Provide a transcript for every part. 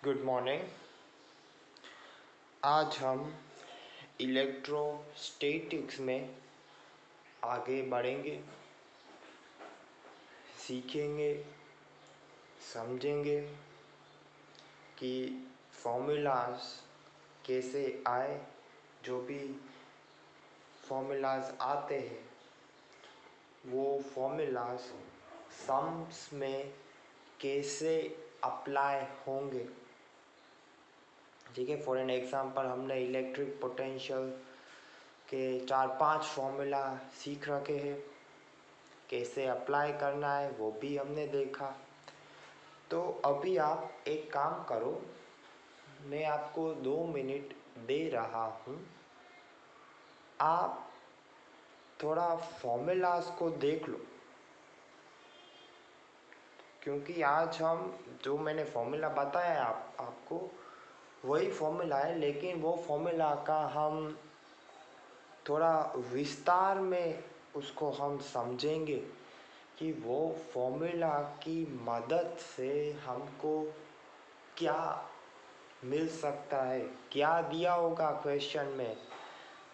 Good morning. आज हम electrostatics में आगे बढ़ेंगे, सीखेंगे, समझेंगे कि फॉर्मूलाज कैसे आए। जो भी फॉर्मूलाज आते हैं वो फॉर्मूलाज सम्स में कैसे अप्लाई होंगे। ठीक है, फॉर एन एग्जांपल हमने इलेक्ट्रिक पोटेंशियल के 4-5 फॉर्मूला सीख रखे हैं, कैसे अप्लाई करना है वो भी हमने देखा। तो अभी आप एक काम करो, मैं आपको 2 मिनट दे रहा हूँ, आप थोड़ा फॉर्मूलाज को देख लो, क्योंकि आज हम जो मैंने फॉर्मूला बताया आपको वही फॉर्मूला है, लेकिन वो फॉर्मूला का हम थोड़ा विस्तार में उसको हम समझेंगे कि वो फॉर्मूला की मदद से हमको क्या मिल सकता है, क्या दिया होगा क्वेश्चन में,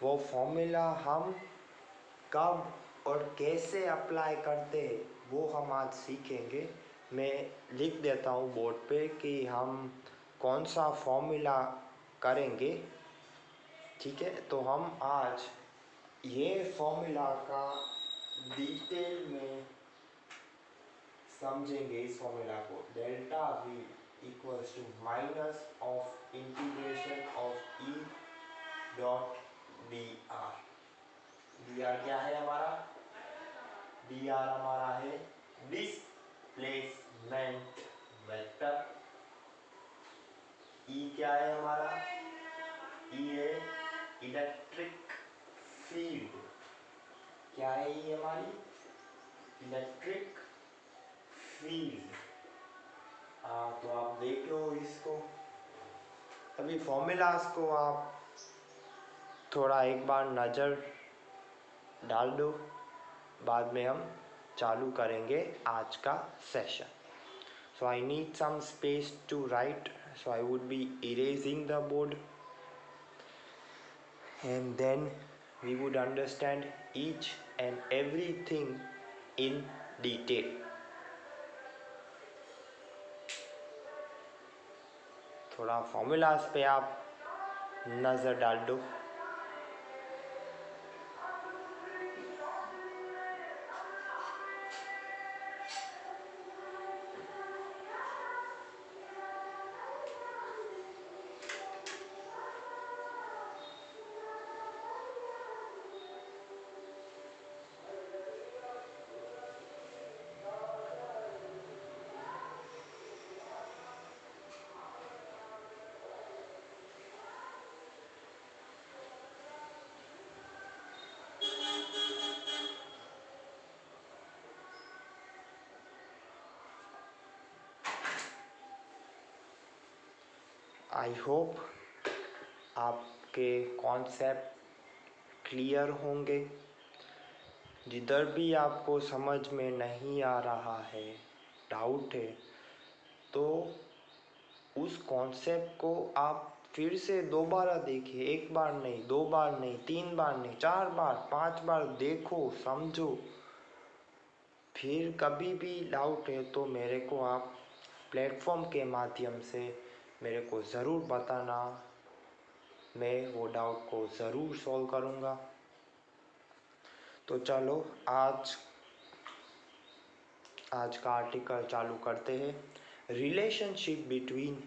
वो फॉर्मूला हम कब और कैसे अप्लाई करते हैं वो हम आज सीखेंगे। मैं लिख देता हूँ बोर्ड पे कि हम कौन सा फॉर्मूला करेंगे। ठीक है, तो हम आज ये फॉर्मूला का डिटेल में समझेंगे। इस फॉर्मूला को delta V equals to minus of integration of E dot dr। dr क्या है हमारा? dr हमारा है डिस्प्लेसमेंट वेक्टर। E क्या है हमारा? E है इलेक्ट्रिक फील्ड। क्या है E हमारी? Electric field. तो आप देख लो इसको। अभी फॉर्मूलाज को आप थोड़ा एक बार नज़र डाल दो, बाद में हम चालू करेंगे आज का session. So I need some space to write, so I would be erasing the board, and then we would understand each and everything in detail. थोड़ा फॉर्मूलाज पे आप नज़र डाल दो। आई होप आपके कॉन्सेप्ट क्लियर होंगे। जिधर भी आपको समझ में नहीं आ रहा है, डाउट है, तो उस कॉन्सेप्ट को आप फिर से दोबारा देखिए। एक बार नहीं, 2 बार नहीं, 3 बार नहीं, 4 बार, 5 बार देखो, समझो। फिर कभी भी डाउट है तो मेरे को आप प्लेटफॉर्म के माध्यम से मेरे को ज़रूर बताना, मैं वो डाउट को ज़रूर सॉल्व करूँगा। तो चलो आज का आर्टिकल चालू करते हैं। Relationship between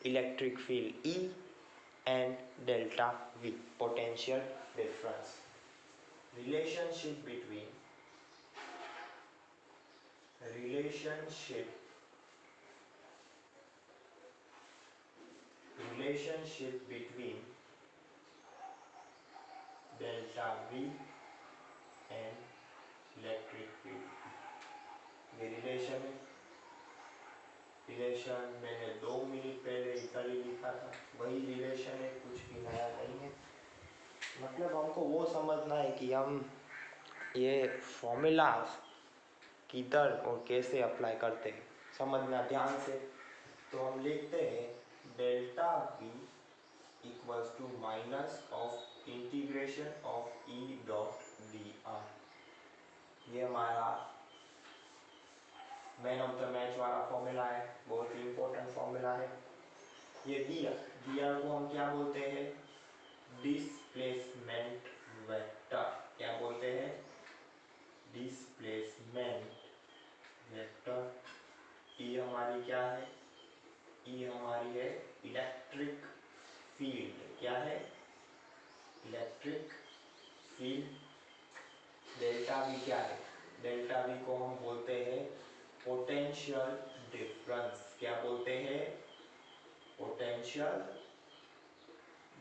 electric field E and delta V, potential difference। relationship between delta V and electric field। ये रिलेशन मैंने 2 मिनट पहले इधर ही लिखा था, वही रिलेशन है, कुछ भी नया नहीं है। मतलब हमको वो समझना है कि हम ये फॉर्मूलाज किधर और कैसे अप्लाई करते हैं, समझना ध्यान से। तो हम लिखते हैं delta V equals to minus of integration of E dot D R. ये हमारा मैन ऑफ द मैच वाला फॉर्मूला है, बहुत ही इंपॉर्टेंट फॉर्मूला है। ये डी आर को हम क्या बोलते हैं? Displacement vector. क्या बोलते हैं? Displacement vector. ई हमारी क्या है? ई हमारी है इलेक्ट्रिक फील्ड। क्या है? Electric field. डेल्टा वी क्या है? डेल्टा वी को हम बोलते हैं पोटेंशियल डिफरेंस। क्या बोलते हैं? Potential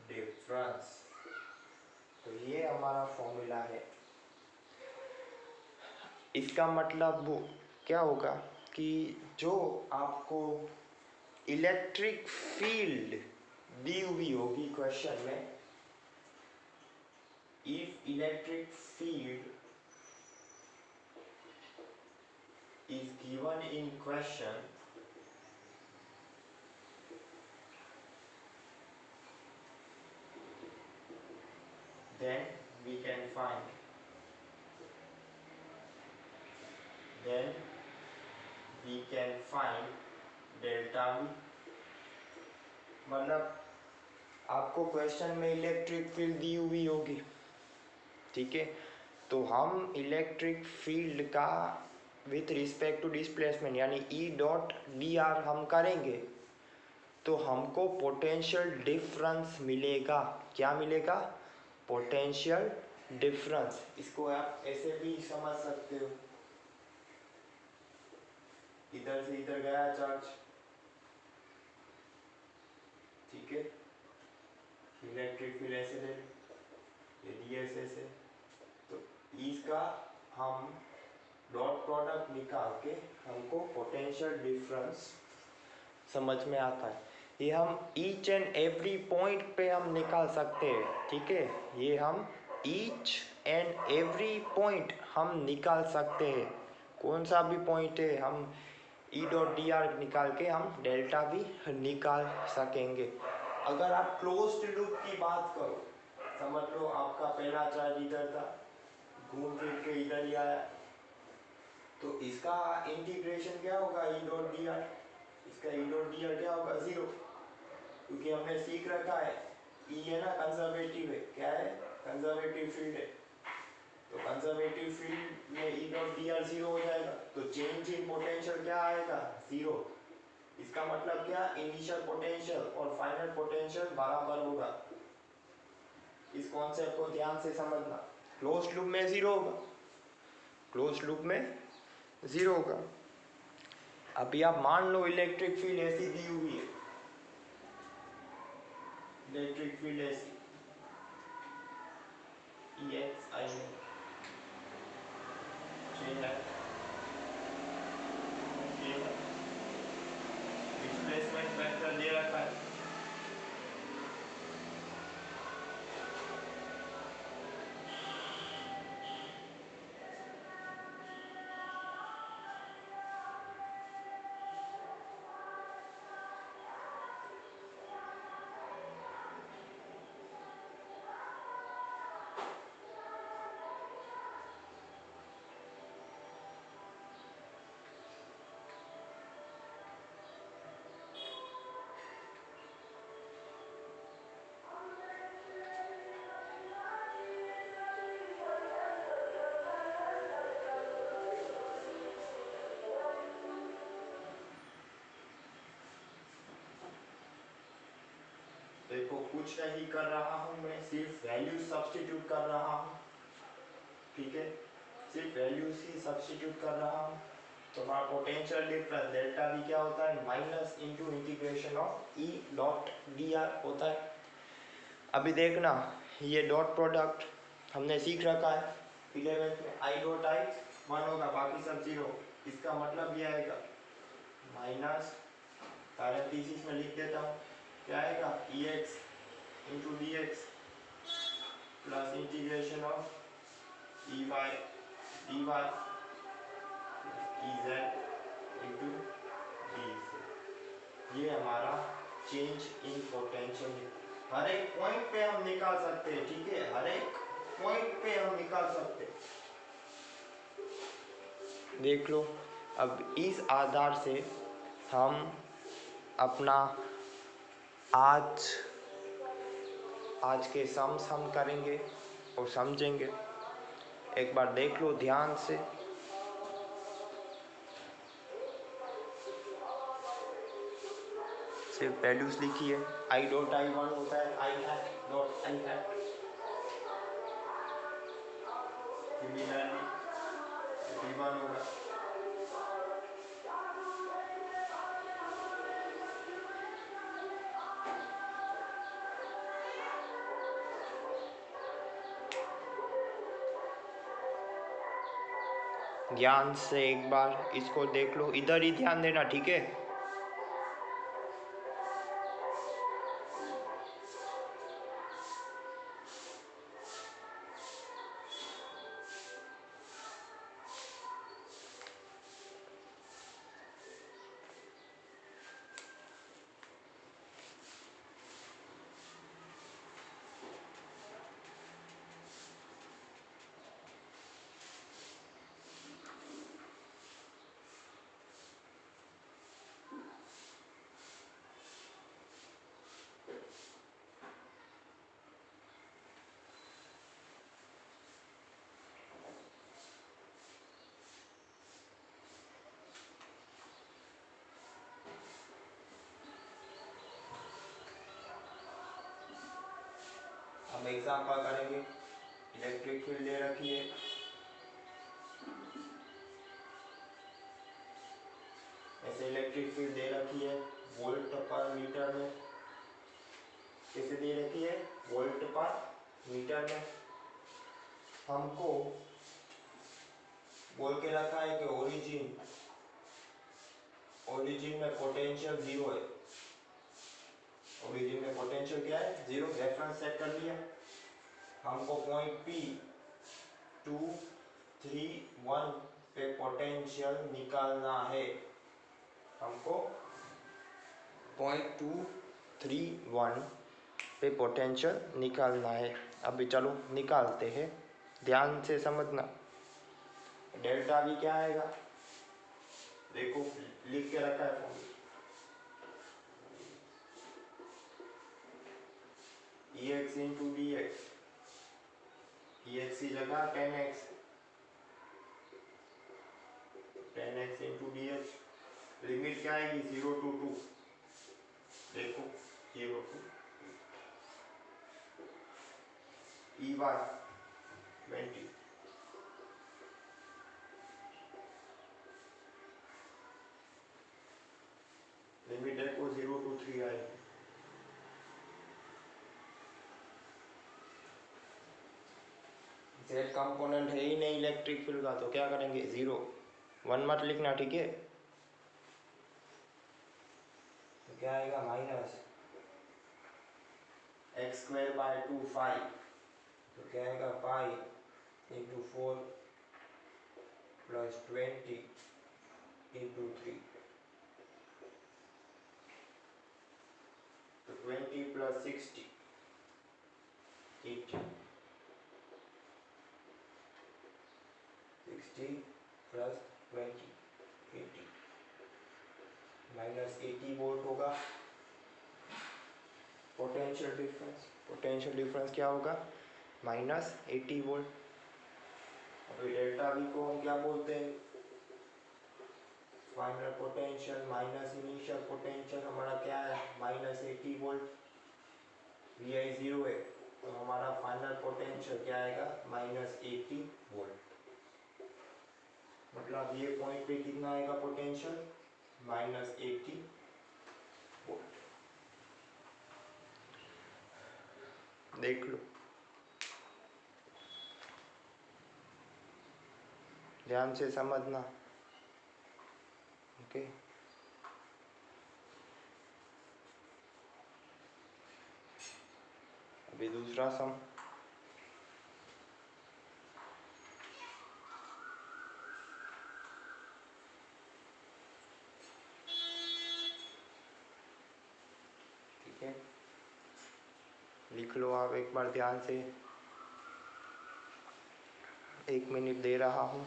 difference. तो ये हमारा फॉर्मूला है। इसका मतलब वो क्या होगा कि जो आपको इलेक्ट्रिक फील्ड दी हुई होगी क्वेश्चन में, if electric field is given in question, then we can find delta V। मतलब आपको क्वेश्चन में इलेक्ट्रिक फील्ड दी हुई होगी, ठीक है, तो हम इलेक्ट्रिक फील्ड का विथ रिस्पेक्ट टू डिस्प्लेसमेंट यानी ई डॉट डी आर हम करेंगे तो हमको पोटेंशियल डिफरेंस मिलेगा। क्या मिलेगा? Potential difference. इसको आप ऐसे भी समझ सकते हो, इधर से इधर गया चार्ज, ठीक है, इलेक्ट्रिक फील्ड ऐसे ले, ये डीएस ऐसे, तो इसका हम डॉट प्रोडक्ट निकाल के हमको पोटेंशियल डिफरेंस समझ में आता है। ये हम ईच एंड एवरी पॉइंट पे हम निकाल सकते हैं, ठीक है, ये हम ईच एंड एवरी पॉइंट हम निकाल सकते हैं। कौन सा भी पॉइंट है हम ई डॉट डी आर निकाल के हम डेल्टा भी निकाल सकेंगे। अगर आप क्लोज्ड लूप की बात करो, समझ लो आपका पहला चार्ज इधर था, घूम फिर के इधर ही आया, तो इसका इंटीग्रेशन क्या होगा? E dot D are. इसका ई डॉट डी आर क्या होगा? 0, क्योंकि हमने सीख रखा है ई है ना कंजर्वेटिव है। क्या है? कंजर्वेटिव फील्ड है, तो कंजर्वेटिव फील्ड में ई डॉट डी आर 0 हो जाएगा, तो चेंज इन पोटेंशियल क्या आएगा? 0। इसका मतलब क्या? इनिशियल पोटेंशियल और फाइनल पोटेंशियल बराबर होगा। इस कॉन्सेप्ट को ध्यान से समझना। क्लोज्ड लूप में 0 होगा, क्लोज्ड लूप में 0 होगा। अभी आप मान लो इलेक्ट्रिक फील्ड ऐसी दी हुई है, इलेक्ट्रिक फील्ड ऐसी EX आई है, डिस्प्लेसमेंट वेक्टर दे रखा है, देखो कुछ नहीं कर रहा हूँ मैं, सिर्फ वैल्यू सब्स्टिट्यूट कर रहा हूँ, ठीक है, सिर्फ वैल्यूज ही सब्स्टिट्यूट कर रहा हूँ। तो हमारा पोटेंशियल डिफरेंस डेल्टा भी क्या होता है? Minus into integration of E dot D are होता है। अभी देखना, ये डॉट प्रोडक्ट हमने सीख रखा है 11th में, आई डॉट आई 1 होगा, बाकी सब 0। इसका मतलब ये आएगा माइनस, पैरेंथेसिस में लिख देता हूँ, क्या आएगा? E X into D X plus integration of E Y D Y E Z into D. ये हमारा चेंज इन पोटेंशियल। हर एक पॉइंट पे हम निकाल सकते हैं, ठीक है, हर एक पॉइंट पे हम निकाल सकते हैं। देख लो, अब इस आधार से हम अपना आज के सम्स हम करेंगे और समझेंगे। एक बार देख लो ध्यान से। सिर्फ वैल्यूज लिखिए। आई डॉट आई वन होता है I hat dot I hat. Similarly V one होगा ध्यान से। एक बार इसको देख लो, इधर ही ध्यान देना, ठीक है। हम एग्जाम्पल करेंगे। इलेक्ट्रिक फील्ड ले रखी है, ऐसे इलेक्ट्रिक फील्ड दे रखी है वोल्ट पर मीटर में। कैसे दे रखी है? वोल्ट पर मीटर में। हमको बोल के रखा है कि ओरिजिन में पोटेंशियल जीरो है। ओरिजिन में पोटेंशियल क्या है? जीरो। रेफरेंस सेट कर लिया। हमको पॉइंट पी 231 पे पोटेंशियल निकालना है। हमको पॉइंट 231 पे पोटेंशियल निकालना है। अभी चलो निकालते हैं, ध्यान से समझना। डेल्टा भी क्या आएगा? देखो लिख के रखा है formula. EX into D x. EX की जगह 10x, 10x into D x. Limit क्या आएगी? 0 to 2। देखो 0 to ई बार 20। लिमिट देखो 0 to 3 आएगी। जेड कंपोनेंट है ही नहीं इलेक्ट्रिक फील्ड का, तो क्या करेंगे? 0 1 मत लिखना, ठीक है। तो क्या आएगा? Minus x²/2 5। तो क्या आएगा? 5 इंटू 4 प्लस 20 इंटू 3। तो 20 प्लस 60 80। 60 प्लस 20 80 माइनस 80 वोल्ट होगा पोटेंशियल डिफरेंस। पोटेंशियल डिफरेंस क्या होगा? Minus 80 volt. अभी डेल्टा वी को हम क्या बोलते हैं? Final potential minus initial potential. हमारा क्या है? Minus 80 volt. वी आई 0 है, तो हमारा फाइनल पोटेंशियल क्या आएगा? Minus 80 volt. मतलब ये पॉइंट पे कितना आएगा पोटेंशियल? Minus 80 volt. देख लो, ध्यान से समझना, ओके। अभी दूसरा सम। ठीक है, लिख लो आप एक बार ध्यान से। 1 मिनट दे रहा हूँ।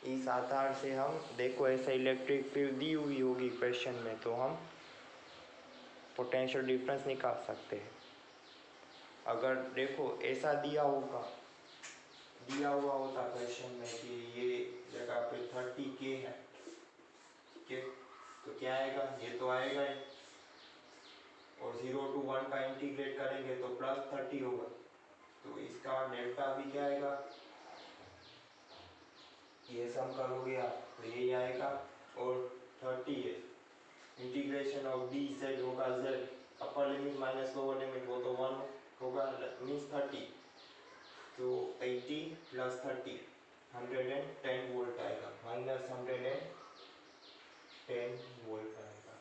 इस आधार से हम देखो, ऐसा इलेक्ट्रिक फील्ड दी हुई होगी क्वेश्चन में, तो हम पोटेंशियल डिफरेंस निकाल सकते हैं। अगर देखो ऐसा दिया हुआ होता क्वेश्चन में कि ये जगह पे 30K है, ठीक है, तो क्या आएगा, ये तो आएगा ही, और 0 to 1 का इंटीग्रेट करेंगे तो +30 होगा, तो इसका डेल्टा भी क्या आएगा, ये सम करोगे आप तो यही आएगा, और 30 है, इंटीग्रेशन ऑफ डी जेड होगा, Z upper limit minus lower limit, वो तो 1 होगा, मीन्स 30, तो 80 + 30 110 वोल्ट आएगा, -110 वोल्ट आएगा।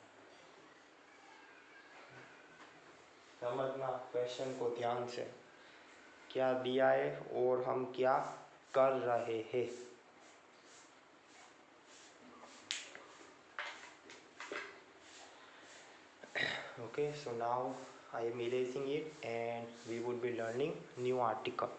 समझना क्वेश्चन को ध्यान से, क्या दिया है और हम क्या कर रहे हैं। Okay, so now I am erasing it and we would be learning new article.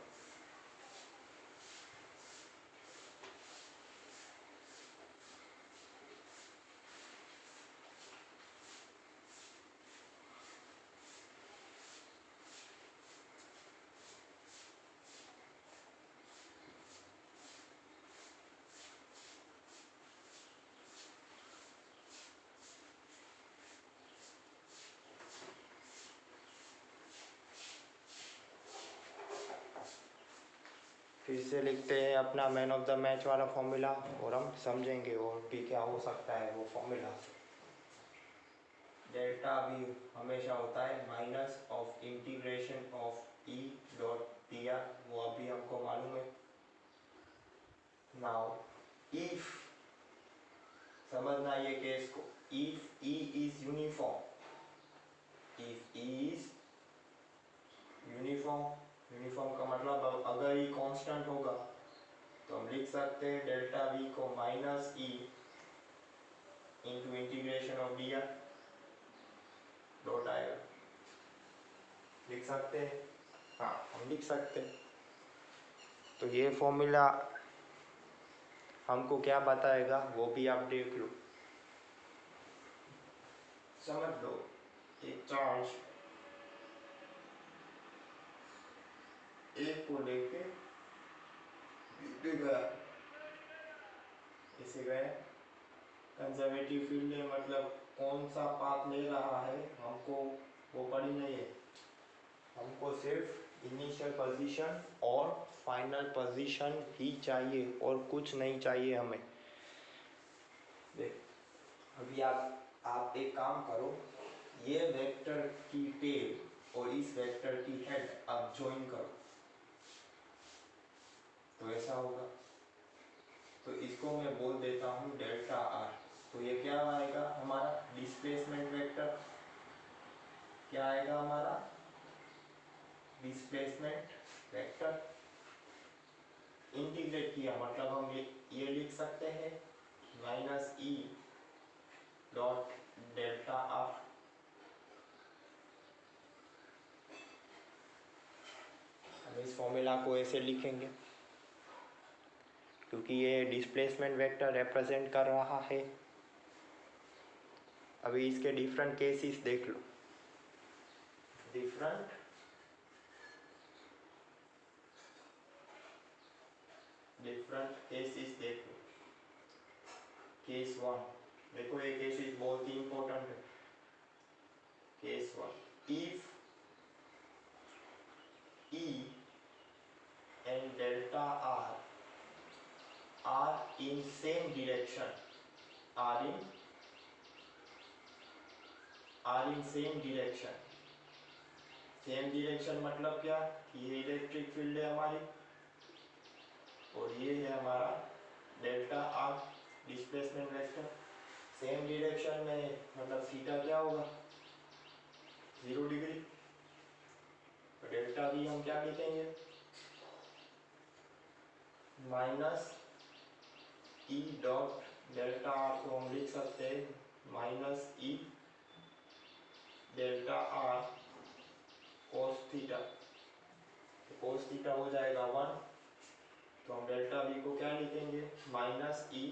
फिर से लिखते हैं अपना मैन ऑफ द मैच वाला फॉर्मूला, और हम समझेंगे और भी क्या हो सकता है वो फॉर्मूला। डेल्टा भी हमेशा होता है minus of integration of E dot D are, वो अभी हमको मालूम है। नाउ इफ, समझना ये केस को, if E is uniform, if E is uniform, uniform का मतलब अगर ई कांस्टेंट होगा तो हम लिख सकते हैं डेल्टा वी को minus E into integration of D R dot आएगा, लिख सकते हैं, हाँ हम लिख सकते हैं। तो ये फॉर्मूला हमको क्या बताएगा वो भी आप देख लो, समझ लो। एक चार्ज एक को लेके गया, इसे गए कंजर्वेटिव फील्ड है, मतलब कौन सा पाथ ले रहा है हमको वो पड़ी नहीं है, हमको सिर्फ इनिशियल पोजीशन और फाइनल पोजीशन ही चाहिए और कुछ नहीं चाहिए हमें। देख अभी आप एक काम करो, ये वेक्टर की टेल और इस वेक्टर की हेड अब ज्वाइन करो, तो ऐसा होगा। तो इसको मैं बोल देता हूँ डेल्टा आर, तो ये क्या आएगा हमारा डिस्प्लेसमेंट वेक्टर, क्या आएगा हमारा डिस्प्लेसमेंट वेक्टर। इंटीग्रेट किया मतलब हम ये लिख सकते हैं minus E dot delta R. हम इस फॉर्मूला को ऐसे लिखेंगे क्योंकि ये डिस्प्लेसमेंट वेक्टर रिप्रेजेंट कर रहा है। अभी इसके डिफरेंट केसेस देख लो, डिफरेंट केसेस देख लो। केस 1 देखो, ये केसेस बहुत ही इंपॉर्टेंट है। Case 1, if E and delta are in same direction, are in same direction, same direction मतलब क्या, ये इलेक्ट्रिक फील्ड है हमारी और ये है हमारा delta R displacement vector. Same direction में मतलब थीटा क्या होगा 0 डिग्री, तो डेल्टा भी हम क्या लिखेंगे minus E dot delta R को हम लिख सकते हैं माइनस ई delta R cos theta. Cos theta हो जाएगा 1, तो हम डेल्टा वी को क्या लिखेंगे माइनस ई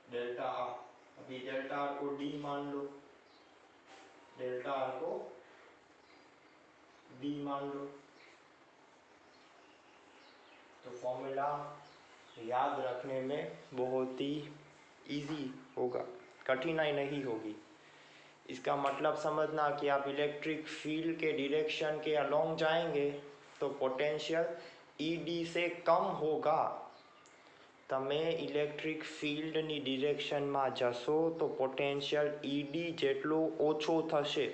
डेल्टा आर। अभी डेल्टा आर को डी मान लो, डेल्टा आर को डी मान लो, तो फॉर्मूला याद रखने में बहुत ही इजी होगा, कठिनाई नहीं होगी। इसका मतलब समझना कि आप इलेक्ट्रिक फील्ड के डायरेक्शन के अलोंग जाएंगे तो पोटेंशियल ईडी से कम होगा। તમે ઇલેક્ટ્રિક ફિલ્ડની ડિરેક્શનમાં જશો તો પોટેન્શિયલ ઈડી જેટલો ઓછો થશે,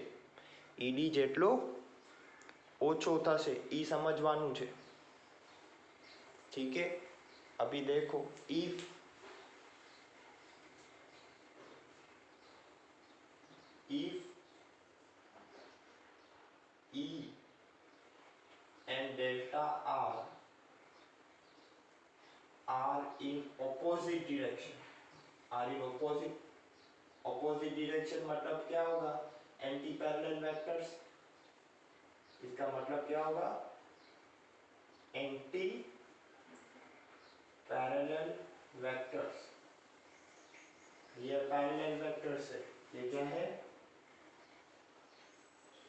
ઈડી જેટલો ઓછો થશે, એ સમજવાનું છે। ठीक है, अभी देखो if E and delta R are in opposite direction, are in opposite direction मतलब क्या होगा एंटी पैरेलल वेक्टर्स। इसका मतलब क्या होगा एंटी पैरेलल वेक्टर्स। ये पैरेलल वेक्टर्स है, ये क्या है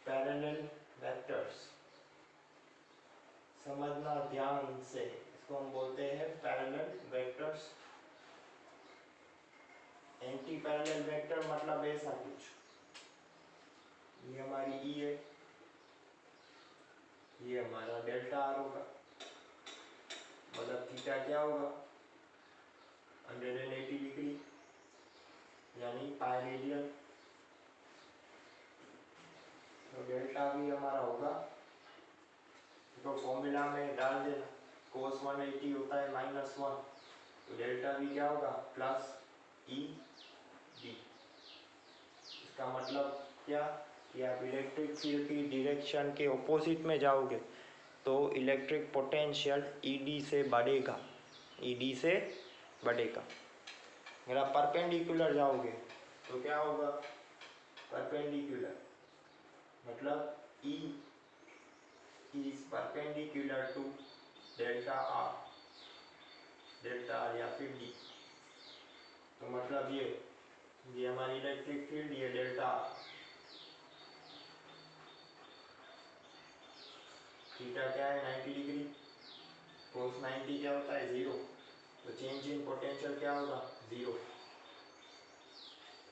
पैरेलल वेक्टर्स। समझना ध्यान से, इसको हम बोलते हैं parallel vectors. Anti parallel vector मतलब ऐसा कुछ, ये हमारी ई है, ये हमारा डेल्टा आर होगा, मतलब थीटा क्या होगा 180 डिग्री यानी पाई रेडियन। तो डेल्टा भी हमारा होगा, तो फॉर्मूला में डाल देना cos 180 होता है -1, तो डेल्टा भी क्या होगा प्लस ई डी। इसका मतलब क्या कि आप इलेक्ट्रिक फील्ड की डायरेक्शन के ऑपोजिट में जाओगे तो इलेक्ट्रिक पोटेंशियल ईडी से बढ़ेगा, ईडी से बढ़ेगा। अगर आप परपेंडिकुलर जाओगे तो क्या होगा परपेंडिकुलर मतलब ई is perpendicular to delta R, delta R या फिर डी। तो मतलब ये हमारी इलेक्ट्रिक फील्ड, ये डेल्टा आर। थीटा क्या है 90 डिग्री, cos 90 क्या होता है 0, तो चेंज इन पोटेंशियल क्या होगा 0।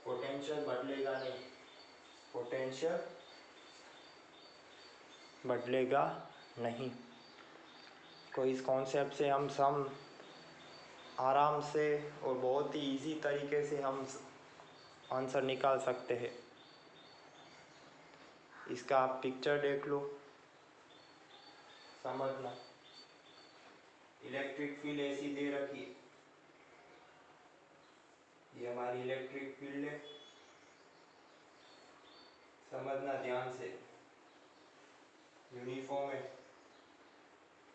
पोटेंशियल बदलेगा नहीं, पोटेंशियल बदलेगा नहीं। तो इस कॉन्सेप्ट से हम सम आराम से और बहुत ही इजी तरीके से हम आंसर निकाल सकते हैं। इसका आप पिक्चर देख लो, समझना। इलेक्ट्रिक फील्ड ऐसी दे रखी है, ये हमारी इलेक्ट्रिक फील्ड है, समझना ध्यान से। यूनिफॉर्म है,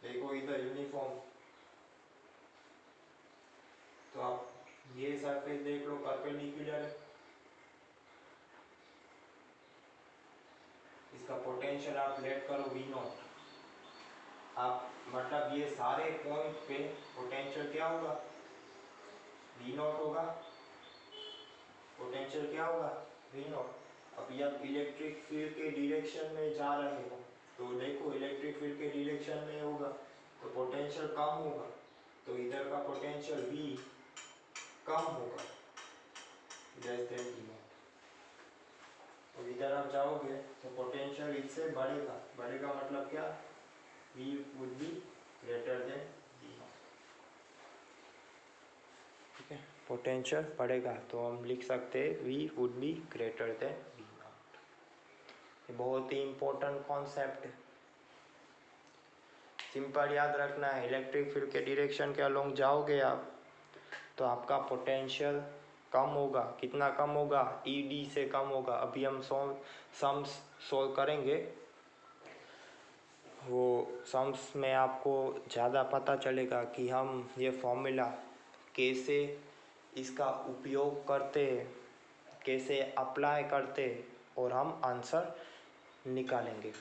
देखो इधर यूनिफॉर्म, तो आप ये सरफेस देख लो परपेंडिकुलर है, इसका पोटेंशियल आप लेट करो V नॉट। आप मतलब ये सारे पॉइंट पे पोटेंशियल क्या होगा V नॉट होगा, पोटेंशियल क्या होगा V नॉट। अब ये आप इलेक्ट्रिक फील्ड के डायरेक्शन में जा रहे हो तो देखो इलेक्ट्रिक फील्ड के डायरेक्शन में होगा तो पोटेंशियल कम होगा, तो इधर का पोटेंशियल V कम होगा लेस देन V नॉट। तो इधर आप जाओगे तो पोटेंशियल इससे बढ़ेगा, बढ़ेगा मतलब क्या V would be greater than V not. ठीक है, पोटेंशियल बढ़ेगा तो हम लिख सकते हैं V would be greater than V not. ये बहुत ही इम्पोर्टेंट कॉन्सेप्ट है, सिंपल याद रखना है। इलेक्ट्रिक फील्ड के डायरेक्शन के अलोंग जाओगे आप तो आपका पोटेंशियल कम होगा, कितना कम होगा ईडी से कम होगा। अभी हम सम्स सोल्व करेंगे, वो सम्स में आपको ज़्यादा पता चलेगा कि हम ये फॉर्मूला कैसे इसका उपयोग करते, कैसे अप्लाई करते और हम आंसर निकालेंगे।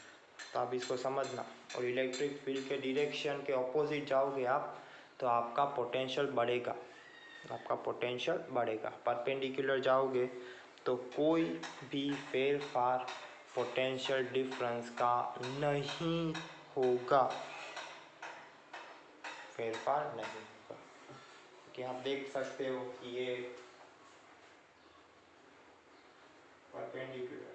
तो आप इसको समझना। और इलेक्ट्रिक फील्ड के डायरेक्शन के ऑपोजिट जाओगे आप तो आपका पोटेंशियल बढ़ेगा, आपका पोटेंशियल बढ़ेगा। परपेंडिकुलर जाओगे तो कोई भी फेरफार पोटेंशियल डिफरेंस का नहीं होगा, फेरफार नहीं होगा। कि आप देख सकते हो कि ये परपेंडिकुलर,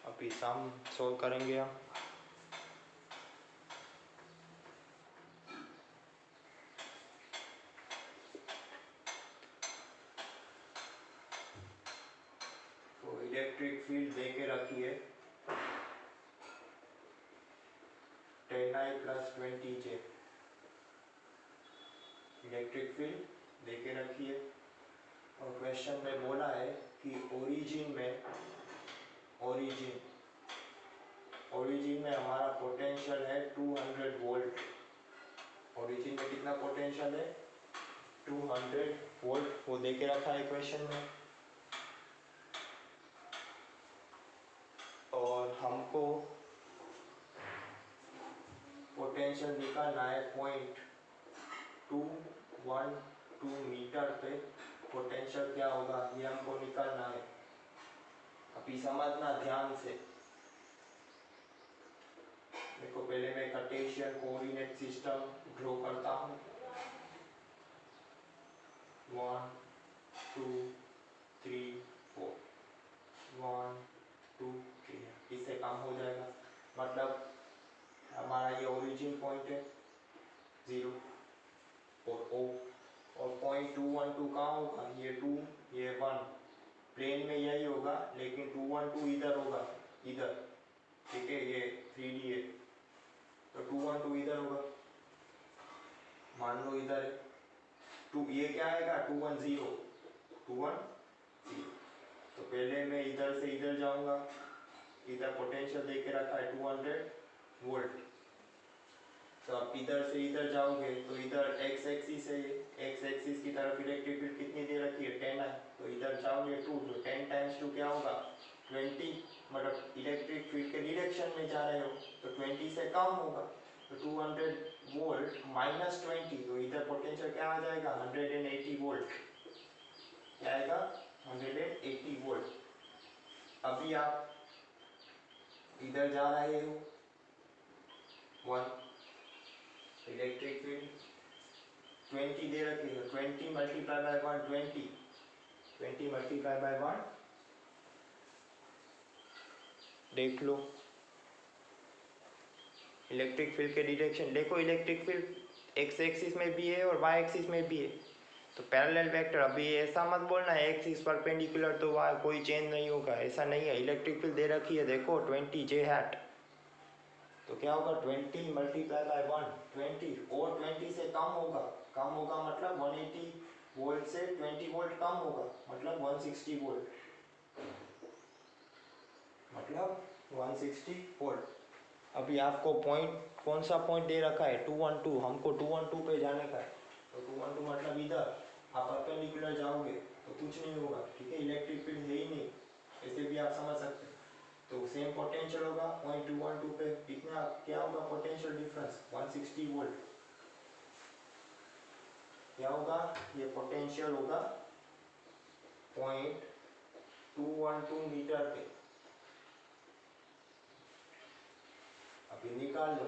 अभी सम सोल्व करेंगे हम। तो इलेक्ट्रिक फील्ड दे के रखी है 10I + 20J, इलेक्ट्रिक फील्ड दे के रखी है। और क्वेश्चन में बोला है कि ओरिजिन में हमारा पोटेंशियल है 200 वोल्ट। ओरिजिन में कितना पोटेंशियल है? 200 वोल्ट, वो दे के रखा है क्वेश्चन में। और हमको पोटेंशियल निकालना है 0.212 मीटर पे पोटेंशियल क्या होगा ये हमको निकालना है। अभी समझना ध्यान से। देखो पहले मैं कार्टेशियन कोऑर्डिनेट सिस्टम ड्रॉ करता हूँ। 1 2 3 4, 1 2 3, इससे काम हो जाएगा। मतलब हमारा ये ओरिजिन पॉइंट है 0 और O, और 0.212 कहाँ होगा? ये 2 ये 1, प्लेन में यही होगा लेकिन 212 इधर होगा, इधर, ठीक है, ये 3D है तो 212 इधर होगा, मान लो इधर है 2, ये क्या आएगा 210, 210। तो पहले मैं इधर से इधर जाऊंगा, इधर पोटेंशियल दे के रखा है 200 वोल्ट। तो आप इधर से इधर जाओगे तो इधर एक्स एक्सिस है, एक्स एक्सिस की तरफ इलेक्ट्रिक फील्ड कितनी दे रखी है 10I, तो इधर जाओगे 2, तो 10 × 2 क्या होगा 20, मतलब इलेक्ट्रिक फील्ड के डायरेक्शन में जा रहे हो तो 20 से कम होगा, तो 200 वोल्ट माइनस 20, तो इधर पोटेंशियल क्या आ जाएगा 180 वोल्ट, क्या आएगा 180 वोल्ट। अभी आप इधर जा रहे हो 1, इलेक्ट्रिक फील्ड 20 दे रखी है, 20 मल्टीप्लाई बाय 1 20 मल्टीप्लाई बाय 1, देख लो इलेक्ट्रिक फील्ड के डायरेक्शन। देखो इलेक्ट्रिक फील्ड एक्स एक्सिस में भी है और वाई एक्सिस में भी है, तो पैरेलल वेक्टर। अभी ऐसा मत बोलना है एक्सिस परपेंडिकुलर तो वाई कोई चेंज नहीं होगा, ऐसा नहीं है। इलेक्ट्रिक फील्ड दे रखी है देखो 20 J हैट, तो क्या होगा 20 मल्टीप्लाई बाय 1 20, और 20 से कम होगा मतलब 180 वोल्ट से 20 वोल्ट कम होगा मतलब 160 वोल्ट, मतलब 160 वोल्ट। अभी आपको पॉइंट कौन सा पॉइंट दे रखा है 212, हमको 212 पे जाने का है, तो 212 मतलब इधर आप परपेंडिकुलर जाओगे तो कुछ नहीं होगा, ठीक है, इलेक्ट्रिक फील्ड है ही नहीं, ऐसे भी आप समझ सकते हैं। तो सेम पोटेंशियल होगा 0.212 पे, कितना क्या होगा पोटेंशियल डिफरेंस 160 वोल्ट, क्या होगा ये पोटेंशियल होगा 0.212 मीटर पे। अभी निकाल लो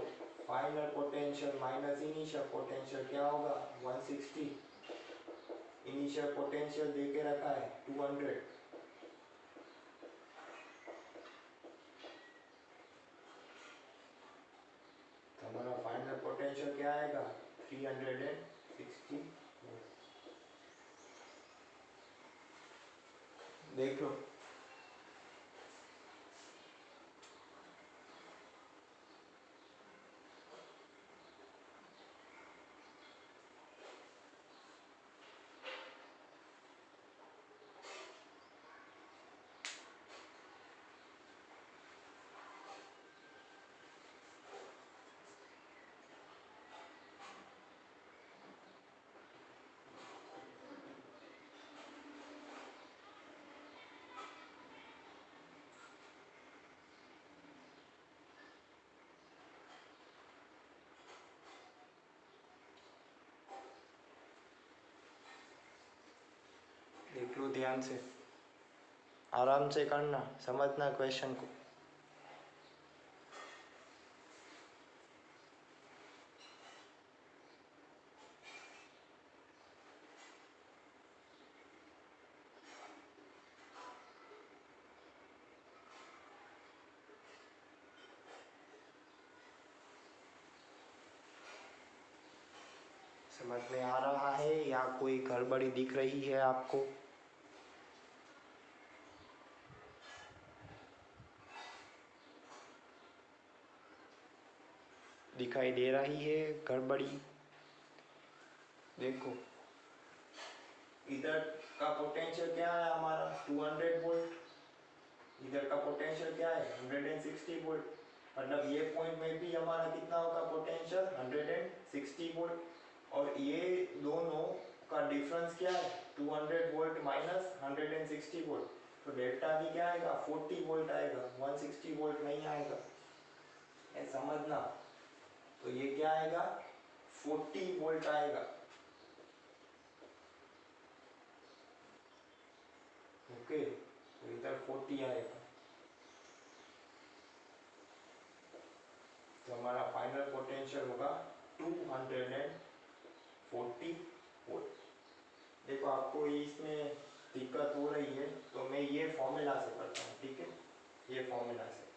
final potential minus initial potential क्या होगा 160, इनिशियल पोटेंशियल दे के रखा है 200, तो हमारा फाइनल पोटेंशियल क्या आएगा 360। देख लो लिख लो ध्यान से, आराम से करना, समझना क्वेश्चन को। समझ में आ रहा है या कोई गड़बड़ी दिख रही है आपको? दिखाई दे रही है गड़बड़ी? देखो इधर का पोटेंशियल क्या है हमारा 200 वोल्ट, इधर का पोटेंशियल क्या है 160 वोल्ट, मतलब ये पॉइंट में भी हमारा कितना होगा पोटेंशियल 160 वोल्ट, और ये दोनों का डिफरेंस क्या है 200 वोल्ट माइनस 160 वोल्ट, तो डेल्टा भी क्या आएगा 40 वोल्ट आएगा, 160 वोल्ट नहीं आएगा, ये समझना। तो ये क्या आएगा 40 वोल्ट आएगा। ओके, तो इधर 40 आएगा, तो हमारा फाइनल पोटेंशियल होगा 240 वोल्ट। देखो आपको इसमें दिक्कत हो रही है तो मैं ये फॉर्मूला से करता हूँ, ठीक है, ये फॉर्मूला से।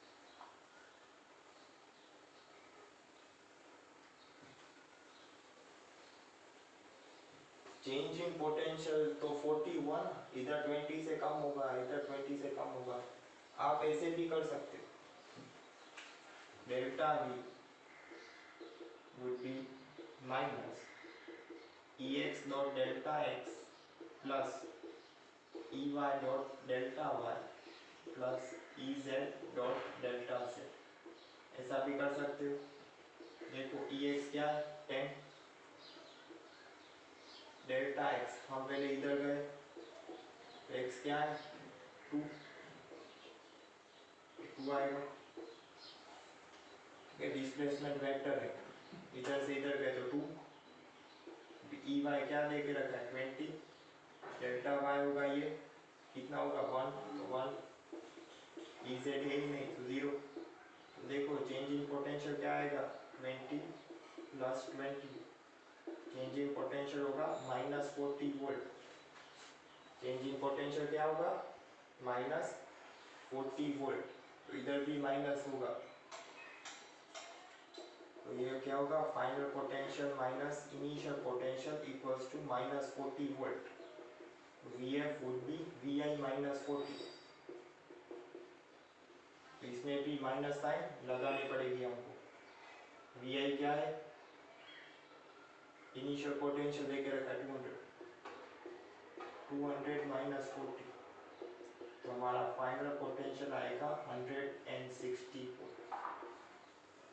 चेंज इन पोटेंशियल तो 41, इधर 20 से कम होगा, इधर 20 से कम होगा। आप ऐसे भी कर सकते हो, delta V would be minus Ex dot delta x plus Ey dot delta y plus Ez dot delta z, ऐसा भी कर सकते हो। देखो Ex क्या है 10, डेल्टा x हम पहले इधर गए, x क्या है 2, 2 आएगा, ये डिस्प्लेसमेंट वेक्टर है, इधर से इधर गए तो 2, ई वाई क्या लेके रखा है 20, डेल्टा वाई होगा ये कितना होगा 1, तो 1, ई जेड है ही नहीं तो 0। तो देखो चेंज इन पोटेंशियल क्या आएगा 20 प्लस 20, चेंज इन पोटेंशियल होगा minus 40 volt, change in potential क्या होगा माइनस 40 वोल्ट, तो इधर भी माइनस होगा, तो ये क्या होगा final potential minus initial potential equals to minus 40 volt, Vf would be Vi minus 40, तो इसमें भी माइनस साइन लगानी पड़ेगी हमको। Vi क्या है इनिशियल पोटेंशियल देके रखा है 200 माइनस 40, तो हमारा फाइनल पोटेंशियल आएगा 160 वोल्ट।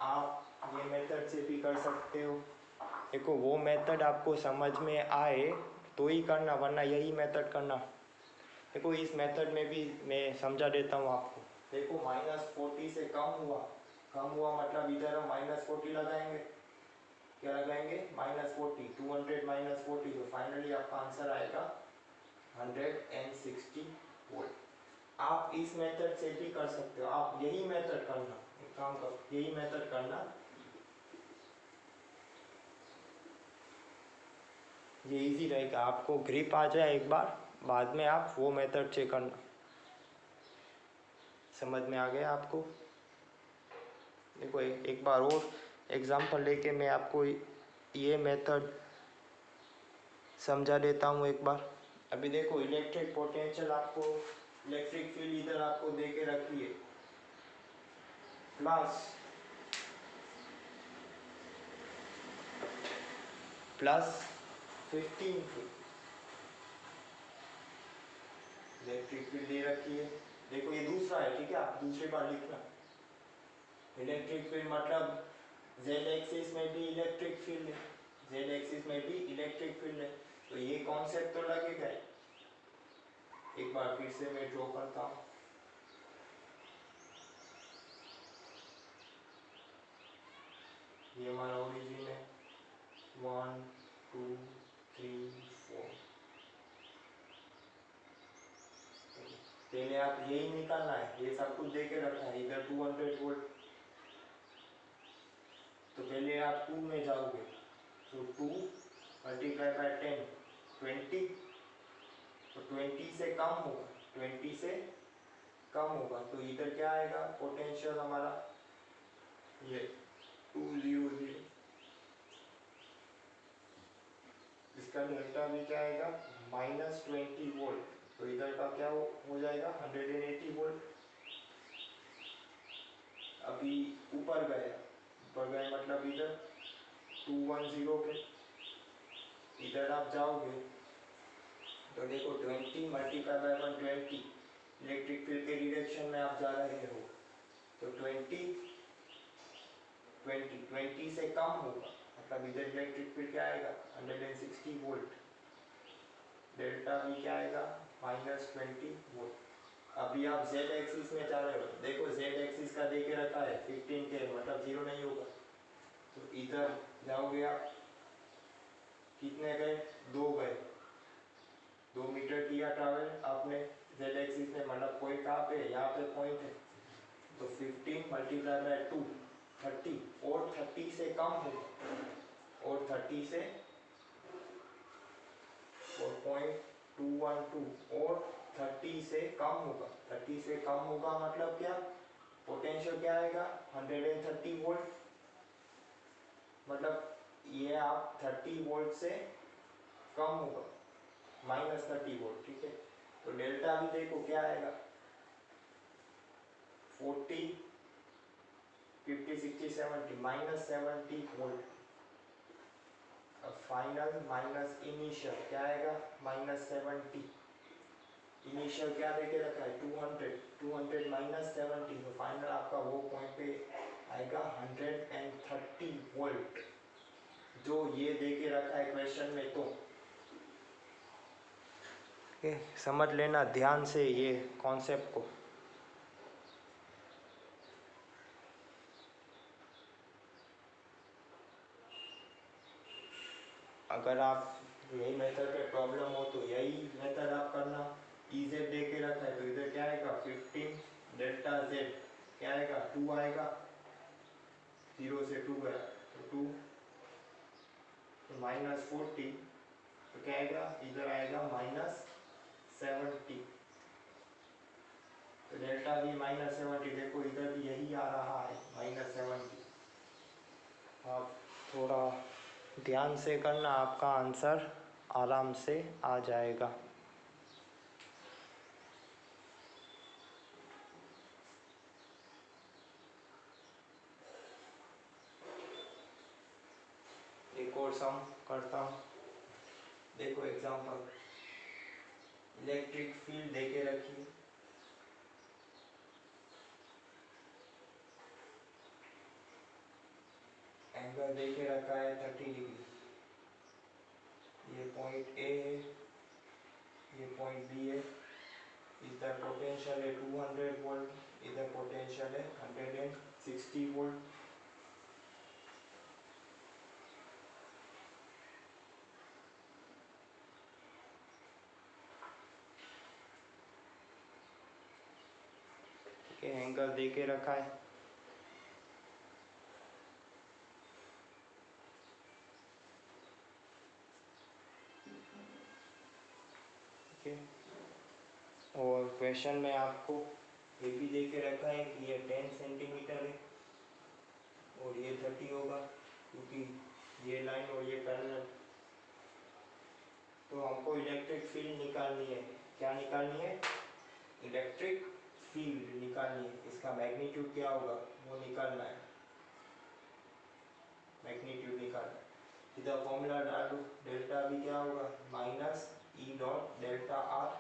आप ये मेथड से भी कर सकते हो, देखो वो मेथड आपको समझ में आए तो ही करना, वरना यही मेथड करना। देखो इस मेथड में भी मैं समझा देता हूँ आपको। देखो माइनस 40 से कम हुआ मतलब इधर हम माइनस 40 लगाएंगे, क्या लगाएंगे माइनस 40, 200 माइनस 40, तो फाइनली आपका आंसर आएगा 160 वोल्ट। आप इस मेथड से भी कर सकते हो, आप यही मेथड करना, एक काम करो यही मेथड करना, ये इजी रहेगा, आपको ग्रिप आ जाए एक बार, बाद में आप वो मेथड से करना। समझ में आ गया आपको? देखो एक बार और एग्जांपल लेके मैं आपको ये मेथड समझा देता हूँ एक बार। अभी देखो इलेक्ट्रिक पोटेंशियल आपको, इलेक्ट्रिक फील्ड इधर आपको दे के रखी है प्लस 15 इलेक्ट्रिक फील्ड दे रखी है। देखो ये दूसरा है, ठीक है, आप दूसरी बार लिखना। इलेक्ट्रिक फील्ड मतलब जेड एक्सिस में भी इलेक्ट्रिक फील्ड है, जेड एक्सिस में भी इलेक्ट्रिक फील्ड है, तो ये कॉन्सेप्ट तो लगेगा ही। एक बार फिर से मैं ड्रॉ करता हूँ। ये हमारा ओरिजिन है 1 2 3 4, पहले आप यही निकालना है, ये सब कुछ दे के रखा है, इधर 200 वोल्ट। तो पहले आप 2 में जाओगे, तो 2 मल्टीप्लाई बाय 10 20, तो 20 से कम होगा, 20 से कम होगा, तो इधर क्या आएगा पोटेंशियल हमारा, ये 200, इसका डेल्टा भी क्या आएगा -20 वोल्ट, तो इधर का क्या हो जाएगा 180 वोल्ट। अभी ऊपर गए मतलब इधर 210 पे, इधर आप जाओगे तो देखो 20 मल्टीप्लाई बाय 120, इलेक्ट्रिक फील्ड के डिरेक्शन में आप जा रहे हो, तो 20 से कम होगा, मतलब इधर इलेक्ट्रिक फील्ड क्या आएगा 160 वोल्ट, डेल्टा भी क्या आएगा -20 वोल्ट। अभी आप z एक्सिस में जा रहे हो, देखो z एक्सिस का दे के रखा है 15 के, मतलब 0 नहीं होगा, तो इधर जाओगे आप, कितने गए 2 गए, 2 मीटर किया ट्रैवल आपने z एक्सिस में, मतलब पॉइंट कहाँ पे, यहाँ पे पॉइंट है, तो 15 मल्टीप्लाई बाय 2 30, और 30 से कम होगा, और 30 से 4.212, और 30 से कम होगा, 30 से कम होगा मतलब क्या, पोटेंशियल क्या आएगा 130 वोल्ट, मतलब ये आप 30 वोल्ट से कम होगा, -30 वोल्ट, ठीक है। तो डेल्टा भी देखो क्या आएगा 40, 50, 60, 70, -70 वोल्ट। अब फाइनल माइनस इनिशियल क्या आएगा -70, इनिशियल क्या देके रखा है 200, 200 -70, तो फाइनल आपका वो पॉइंट पे आएगा 130 वोल्ट, जो ये देके रखा है क्वेश्चन में। तो समझ लेना ध्यान से ये कॉन्सेप्ट को। अगर आप यही मेथड पे प्रॉब्लम हो तो यही मेथड आप करना। EZ दे के रखा है तो इधर क्या आएगा 15 डेल्टा Z क्या आएगा 2 आएगा, 0 से 2 गया तो 2, तो -40, तो क्या आएगा इधर आएगा -70, तो डेल्टा भी -70, देखो इधर भी यही आ रहा है -70। आप थोड़ा ध्यान से करना, आपका आंसर आराम से आ जाएगा। एक और सम करता हूँ, देखो एग्जांपल, इलेक्ट्रिक फील्ड देके रखी, एंगल देके रखा है 30 डिग्री, ये पॉइंट ए है, ये पॉइंट बी है, इधर पोटेंशियल है 200 वोल्ट, इधर पोटेंशियल है 160 वोल्ट। ठीक है, एंगल देके रखा है, ठीक है। और क्वेश्चन में आपको ये भी दे के रखा है कि ये 10 सेंटीमीटर है और ये 30 होगा, क्योंकि ये लाइन और ये पैरेलल। तो हमको इलेक्ट्रिक फील्ड निकालनी है, क्या निकालनी है इलेक्ट्रिक फील्ड निकालनी है, इसका मैग्नीट्यूड क्या होगा वो निकालना है, मैग्नीट्यूड निकालना है। इधर फॉर्मूला डाल दो, डेल्टा भी क्या होगा -E डॉट डेल्टा आर,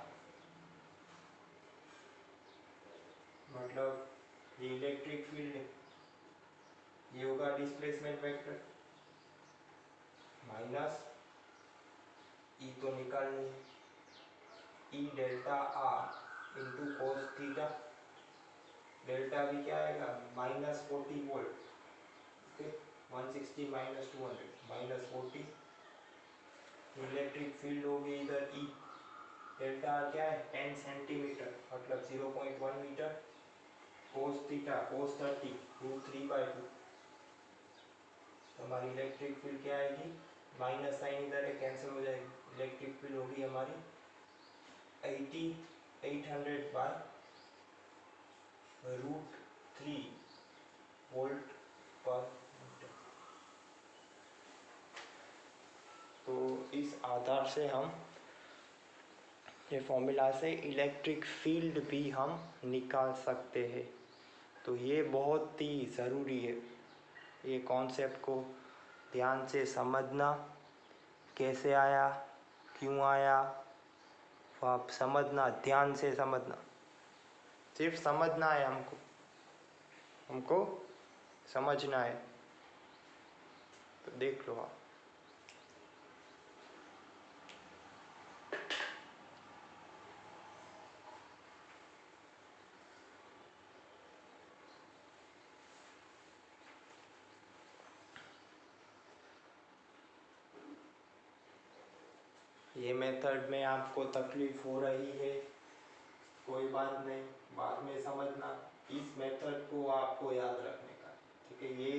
मतलब ये इलेक्ट्रिक फील्ड है, ये होगा डिस्प्लेसमेंट वेक्टर, माइनस ई तो निकालनी है, ई delta R into cos theta, delta भी क्या आएगा -40 वोल्ट, ओके, 160 -200 -40, इलेक्ट्रिक फील्ड होगी इधर ई, डेल्टा आर क्या है 10 सेंटीमीटर मतलब 0.1 मीटर, कोस थीटा कोस 30 √3/2। हमारी इलेक्ट्रिक फील्ड क्या आएगी, माइनस साइन इधर है कैंसिल हो जाएगी, इलेक्ट्रिक फील्ड होगी हमारी 800/√3 वोल्ट पर मीटर। तो इस आधार से हम ये फॉर्मूला से इलेक्ट्रिक फील्ड भी हम निकाल सकते हैं। तो ये बहुत ही ज़रूरी है, ये कॉन्सेप्ट को ध्यान से समझना, कैसे आया क्यों आया आप समझना, ध्यान से समझना, सिर्फ समझना है हमको समझना है। तो देख लो आप। ये मेथड में आपको तकलीफ हो रही है, कोई बात नहीं, बाद में समझना। इस मेथड को आपको याद रखने का, ठीक है। ये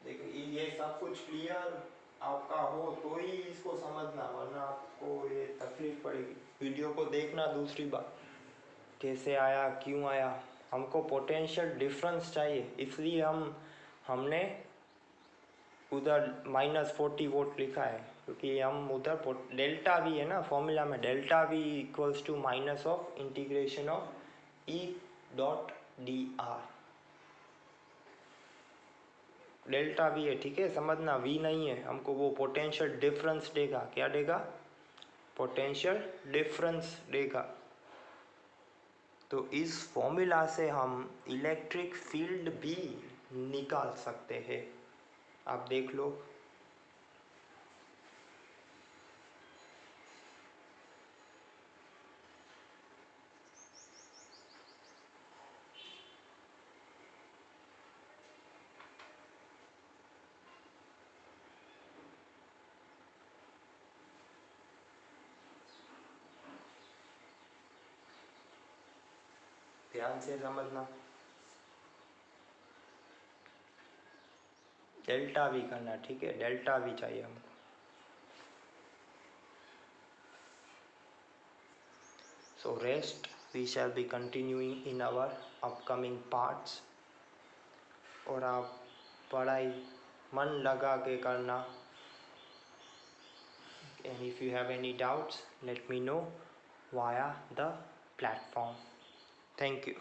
देखिए ये सब कुछ क्लियर आपका हो तो ही इसको समझना, वरना आपको ये तकलीफ पड़ेगी। वीडियो को देखना दूसरी बार, कैसे आया क्यों आया। हमको पोटेंशियल डिफरेंस चाहिए, इसलिए हमने उधर -40 वोल्ट लिखा है, क्योंकि हम उधर डेल्टा भी है ना फॉर्मूला में, delta V equals to minus of integration of E.dr। Delta V है, ठीक है, समझना, वी नहीं है। हमको वो पोटेंशियल डिफरेंस देगा, क्या देगा, पोटेंशियल डिफरेंस देगा। तो इस फॉर्मूला से हम इलेक्ट्रिक फील्ड भी निकाल सकते हैं, आप देख लो। ध्यान से समझना, डेल्टा भी करना, ठीक है, डेल्टा भी चाहिए हमको। So rest we shall be continuing in our upcoming parts। और आप पढ़ाई मन लगा के करना। And if you have any doubts, let me know via the platform. Thank you.